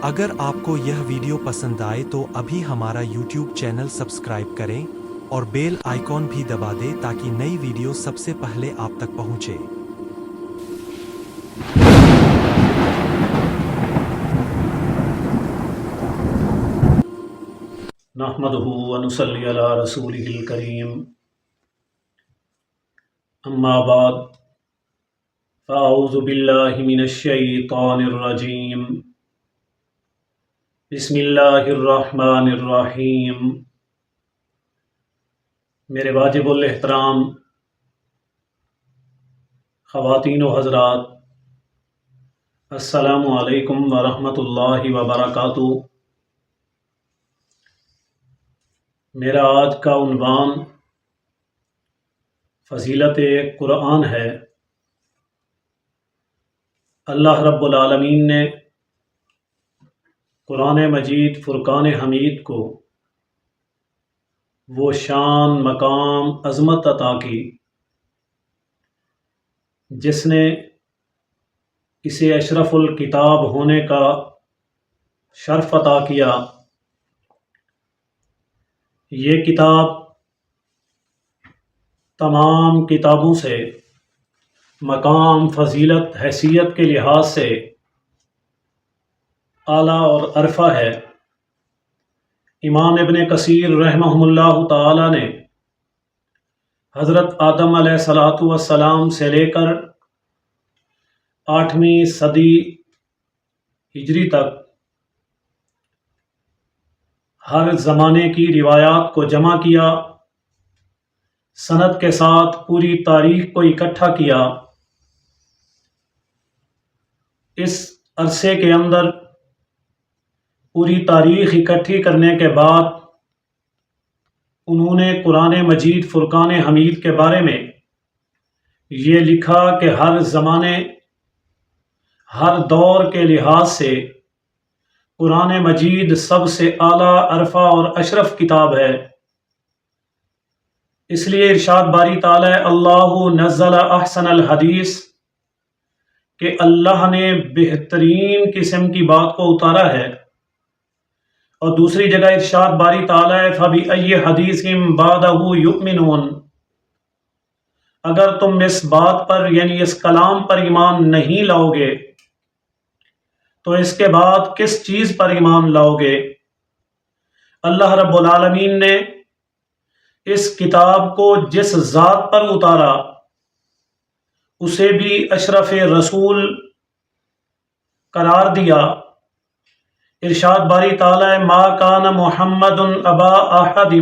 اگر آپ کو یہ ویڈیو پسند آئے تو ابھی ہمارا یوٹیوب چینل سبسکرائب کریں اور بیل آئیکن بھی دبا دیں تاکہ نئی ویڈیو سب سے پہلے آپ تک پہنچے۔ نحمده ونصلي على رسوله الكريم اما بعد فاعوذ بالله من الشيطان الرجيم بسم اللہ الرحمن الرحیم۔ میرے واجب الاحترام خواتین و حضرات، السلام علیکم ورحمۃ اللہ وبرکاتہ۔ میرا آج کا عنوان فضیلت قرآن ہے۔ اللہ رب العالمین نے قرآن مجید فرقان حمید کو وہ شان، مقام، عظمت عطا کی جس نے اسے اشرف الکتاب ہونے کا شرف عطا کیا۔ یہ کتاب تمام کتابوں سے مقام، فضیلت، حیثیت کے لحاظ سے اعلیٰ اور عرفہ ہے۔ امام ابن کثیر رحمہ اللہ تعالی نے حضرت آدم علیہ السلام سے لے کر 8ویں صدی ہجری تک ہر زمانے کی روایات کو جمع کیا، سند کے ساتھ پوری تاریخ کو اکٹھا کیا۔ اس عرصے کے اندر پوری تاریخ اکٹھی کرنے کے بعد انہوں نے قرآن مجید فرقان حمید کے بارے میں یہ لکھا کہ ہر زمانے، ہر دور کے لحاظ سے قرآن مجید سب سے اعلیٰ، عرفہ اور اشرف کتاب ہے۔ اس لیے ارشاد باری تعالی اللہ نزل احسن الحدیث کہ اللہ نے بہترین قسم کی بات کو اتارا ہے۔ اور دوسری جگہ ارشاد باری تعالی فَبِأَيِّ حَدِيثٍ بَعْدَهُ يُؤْمِنُونَ، اگر تم اس بات پر یعنی اس کلام پر ایمان نہیں لاؤ گے تو اس کے بعد کس چیز پر ایمان لاؤ گے؟ اللہ رب العالمین نے اس کتاب کو جس ذات پر اتارا اسے بھی اشرف رسول قرار دیا۔ ارشاد باری تعالی ما کان محمد ابا احد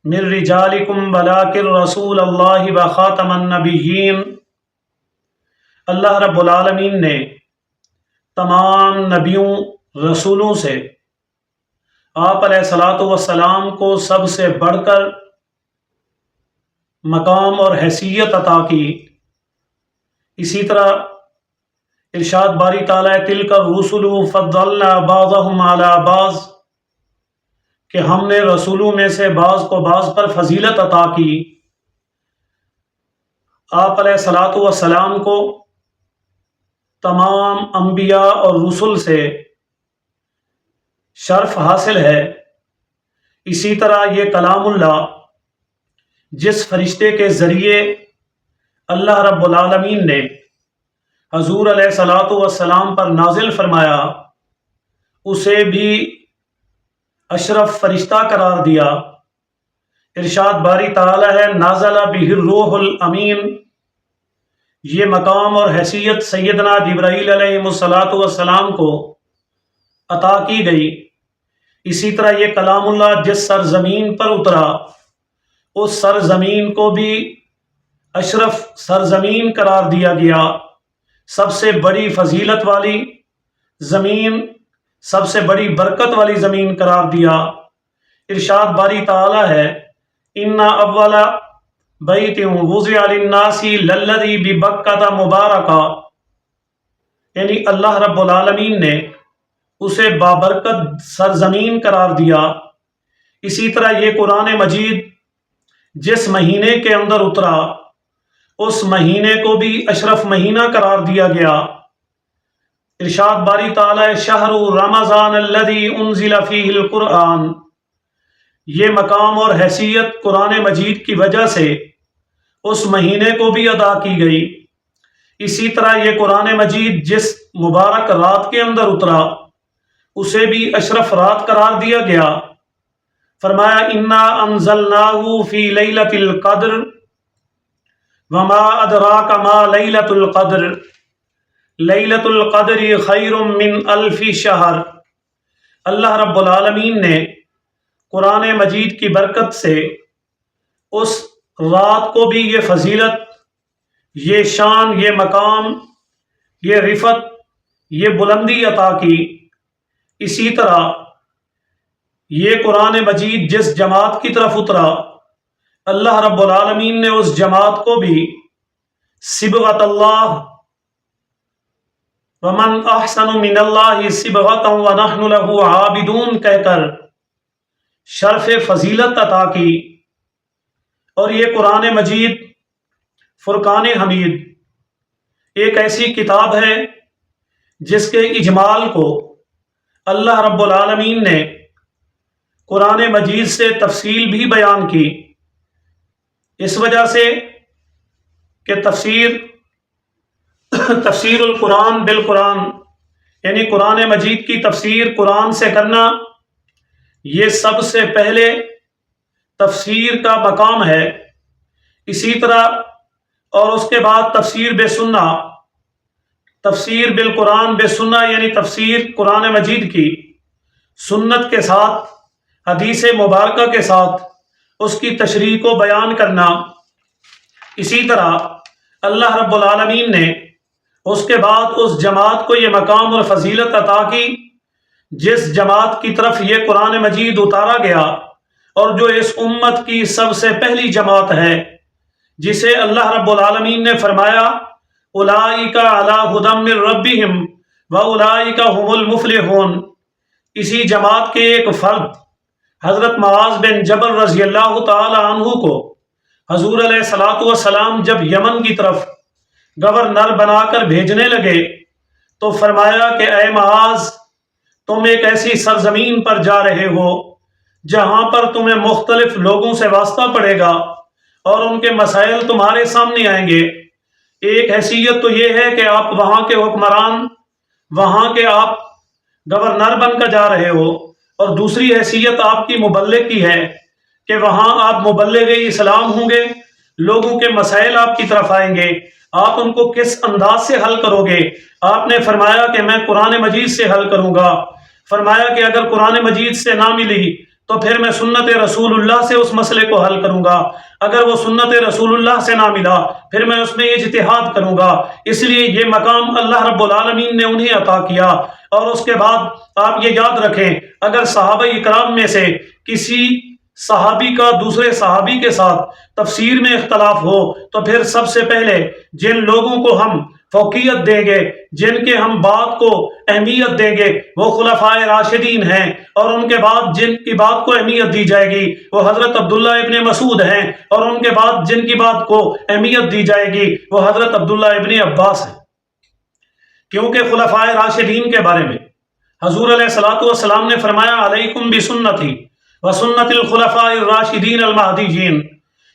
من رجالکم ولکن رسول اللہ وخاتم النبیین۔ اللہ رب العالمین نے تمام نبیوں، رسولوں سے آپ علیہ السلام کو سب سے بڑھ کر مقام اور حیثیت عطا کی۔ اسی طرح ارشاد باری تعالی تلک الرسل فضلنا بعضهم علی بعض کہ ہم نے رسولوں میں سے بعض کو بعض پر فضیلت عطا کی۔ آپ علیہ السلام کو تمام انبیاء اور رسل سے شرف حاصل ہے۔ اسی طرح یہ کلام اللہ جس فرشتے کے ذریعے اللہ رب العالمین نے حضور علیہ السلام پر نازل فرمایا اسے بھی اشرف فرشتہ قرار دیا۔ ارشاد باری تعالی ہے نازل بہ الروح الامین، یہ مقام اور حیثیت سیدنا جبرائیل علیہ السلام کو عطا کی گئی۔ اسی طرح یہ کلام اللہ جس سرزمین پر اترا اس سرزمین کو بھی اشرف سرزمین قرار دیا گیا، سب سے بڑی فضیلت والی زمین، سب سے بڑی برکت والی زمین قرار دیا۔ ارشاد باری تعالی ہے ان اول بیت وضع للناس للذی ببکۃ مبارکہ، یعنی اللہ رب العالمین نے اسے بابرکت سرزمین قرار دیا۔ اسی طرح یہ قرآن مجید جس مہینے کے اندر اترا اس مہینے کو بھی اشرف مہینہ قرار دیا گیا۔ ارشاد باری تعالی شہر رمضان الذی انزل فیہ القرآن، یہ مقام اور حیثیت قرآن مجید کی وجہ سے اس مہینے کو بھی ادا کی گئی۔ اسی طرح یہ قرآن مجید جس مبارک رات کے اندر اترا اسے بھی اشرف رات قرار دیا گیا۔ فرمایا انا انزلناہ فی لیلۃ القدر وما ادراک ما لیلۃ القدر لیلۃ القدر خیر من الف شہر۔ اللہ رب العالمین نے قرآن مجید کی برکت سے اس رات کو بھی یہ فضیلت، یہ شان، یہ مقام، یہ رفعت، یہ بلندی عطا کی۔ اسی طرح یہ قرآن مجید جس جماعت کی طرف اترا اللہ رب العالمین نے اس جماعت کو بھی صبغۃ اللہ ومن احسن من اللہ صبغۃ ونحن لہ عابدون کہہ کر شرف فضیلت عطا کی۔ اور یہ قرآن مجید فرقان حمید ایک ایسی کتاب ہے جس کے اجمال کو اللہ رب العالمین نے قرآن مجید سے تفصیل بھی بیان کی، اس وجہ سے کہ تفسیر القرآن بالقرآن، یعنی قرآن مجید کی تفسیر قرآن سے کرنا، یہ سب سے پہلے تفسیر کا مقام ہے۔ اسی طرح اور اس کے بعد تفسیر بے سنہ، تفسیر بالقرآن بے سنہ یعنی تفسیر قرآن مجید کی سنت کے ساتھ، حدیث مبارکہ کے ساتھ اس کی تشریح کو بیان کرنا۔ اسی طرح اللہ رب العالمین نے اس کے بعد اس جماعت کو یہ مقام اور فضیلت عطا کی جس جماعت کی طرف یہ قرآن مجید اتارا گیا اور جو اس امت کی سب سے پہلی جماعت ہے، جسے اللہ رب العالمین نے فرمایا اولئک علی ھدی من ربہم واولئک ھم المفلحون۔ اسی جماعت کے ایک فرد حضرت معاذ بن جبل رضی اللہ تعالی عنہ کو حضور علیہ الصلوۃ والسلام جب یمن کی طرف گورنر بنا کر بھیجنے لگے تو فرمایا کہ اے معاذ، تم ایک ایسی سرزمین پر جا رہے ہو جہاں پر تمہیں مختلف لوگوں سے واسطہ پڑے گا اور ان کے مسائل تمہارے سامنے آئیں گے۔ ایک حیثیت تو یہ ہے کہ آپ وہاں کے حکمران، وہاں کے آپ گورنر بن کر جا رہے ہو، اور دوسری حیثیت آپ کی مبلغ کی ہے کہ وہاں آپ مبلغ اسلام ہوں گے، لوگوں کے مسائل آپ کی طرف آئیں گے، آپ ان کو کس انداز سے حل کرو گے؟ آپ نے فرمایا کہ میں قرآن مجید سے حل کروں گا۔ فرمایا کہ اگر قرآن مجید سے نہ ملی تو پھر میں سنت رسول اللہ سے اس مسئلے کو حل کروں گا، اگر وہ سنت رسول اللہ سے نہ ملا پھر میں اس میں اجتہاد کروں گا۔ اس لیے یہ مقام اللہ رب العالمین نے انہیں عطا کیا۔ اور اس کے بعد آپ یہ یاد رکھیں، اگر صحابہ اکرام میں سے کسی صحابی کا دوسرے صحابی کے ساتھ تفسیر میں اختلاف ہو تو پھر سب سے پہلے جن لوگوں کو ہم فوقیت دیں گے، جن کے ہم بات کو اہمیت دیں گے، وہ خلفائے راشدین ہیں، اور ان کے بعد جن کی بات کو اہمیت دی جائے گی وہ حضرت عبداللہ ابن مسعود ہیں، اور ان کے بعد جن کی بات کو اہمیت دی جائے گی وہ حضرت عبداللہ ابن عباس ہیں۔ کیونکہ خلفائے راشدین کے بارے میں حضور علیہ الصلوۃ والسلام نے فرمایا علیکم بسنتی وسنت الخلفاء الراشدین المہدیین۔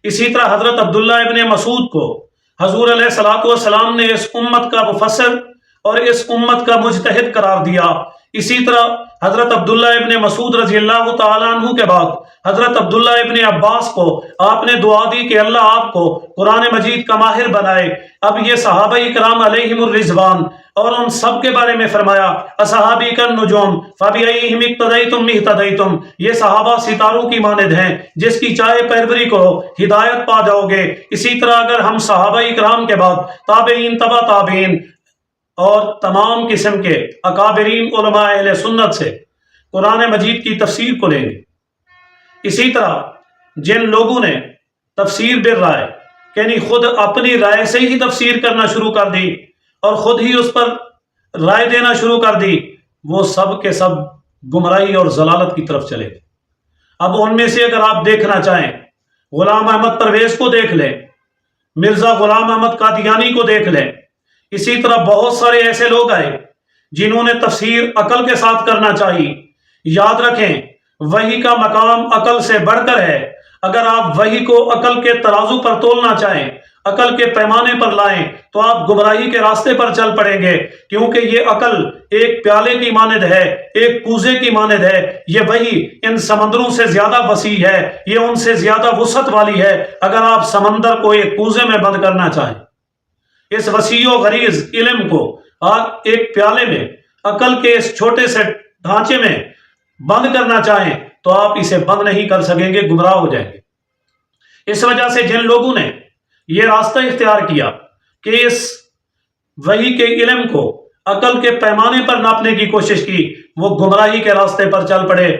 اسی طرح حضرت عبداللہ ابن مسعود کو حضور علیہ الصلوۃ والسلام نے اس امت کا مفسر اور اس امت کا مجتہد قرار دیا۔ اسی طرح حضرت عبداللہ ابن مسعود رضی اللہ تعالیٰ عنہ کے بعد حضرت عبداللہ ابن عباس کو آپ نے دعا دی کہ اللہ آپ کو قرآن مجید کا ماہر بنائے۔ اب یہ صحابہ کرام علیہم الرضوان، اور ان سب کے بارے میں فرمایا اصحابی کالنجوم فبأیہم اقتدیتم اہتدیتم، یہ صحابہ ستاروں کی مانند ہیں، جس کی چاہے پیروی کرو ہدایت پا جاؤ گے۔ اسی طرح اگر ہم صحابہ کرام کے بعد تابعین تبع تابعین اور تمام قسم کے اکابرین علماء اہل سنت سے قرآن مجید کی تفسیر کو لیں گے، اسی طرح جن لوگوں نے تفسیر بالرائے یعنی خود اپنی رائے سے ہی تفسیر کرنا شروع کر دی اور خود ہی اس پر رائے دینا شروع کر دی، وہ سب کے سب گمراہی اور ضلالت کی طرف چلے گئے۔ اب ان میں سے اگر آپ دیکھنا چاہیں غلام احمد پرویز کو دیکھ لیں، مرزا غلام احمد قادیانی کو دیکھ لیں، اسی طرح بہت سارے ایسے لوگ آئے جنہوں نے تفسیر عقل کے ساتھ کرنا چاہیے۔ یاد رکھیں وحی کا مقام عقل سے بڑھ کر ہے۔ اگر آپ وحی کو عقل کے ترازو پر تولنا چاہیں، عقل کے پیمانے پر لائیں تو آپ گمراہی کے راستے پر چل پڑیں گے، کیونکہ یہ عقل ایک پیالے کی مانند ہے، ایک کوزے کی مانند ہے۔ یہ وحی ان سمندروں سے زیادہ وسیع ہے، یہ ان سے زیادہ وسعت والی ہے۔ اگر آپ سمندر کو ایک کوزے میں بند کرنا چاہیں، اس وسیع و غریض علم کو آپ ایک پیالے میں عقل کے اس چھوٹے سے ڈھانچے میں بند کرنا چاہیں تو آپ اسے بند نہیں کر سکیں گے، گمراہ ہو جائیں گے۔ اس وجہ سے جن لوگوں نے یہ راستہ اختیار کیا کہ اس وحی کے علم کو عقل کے پیمانے پر ناپنے کی کوشش کی، وہ گمراہی کے راستے پر چل پڑے۔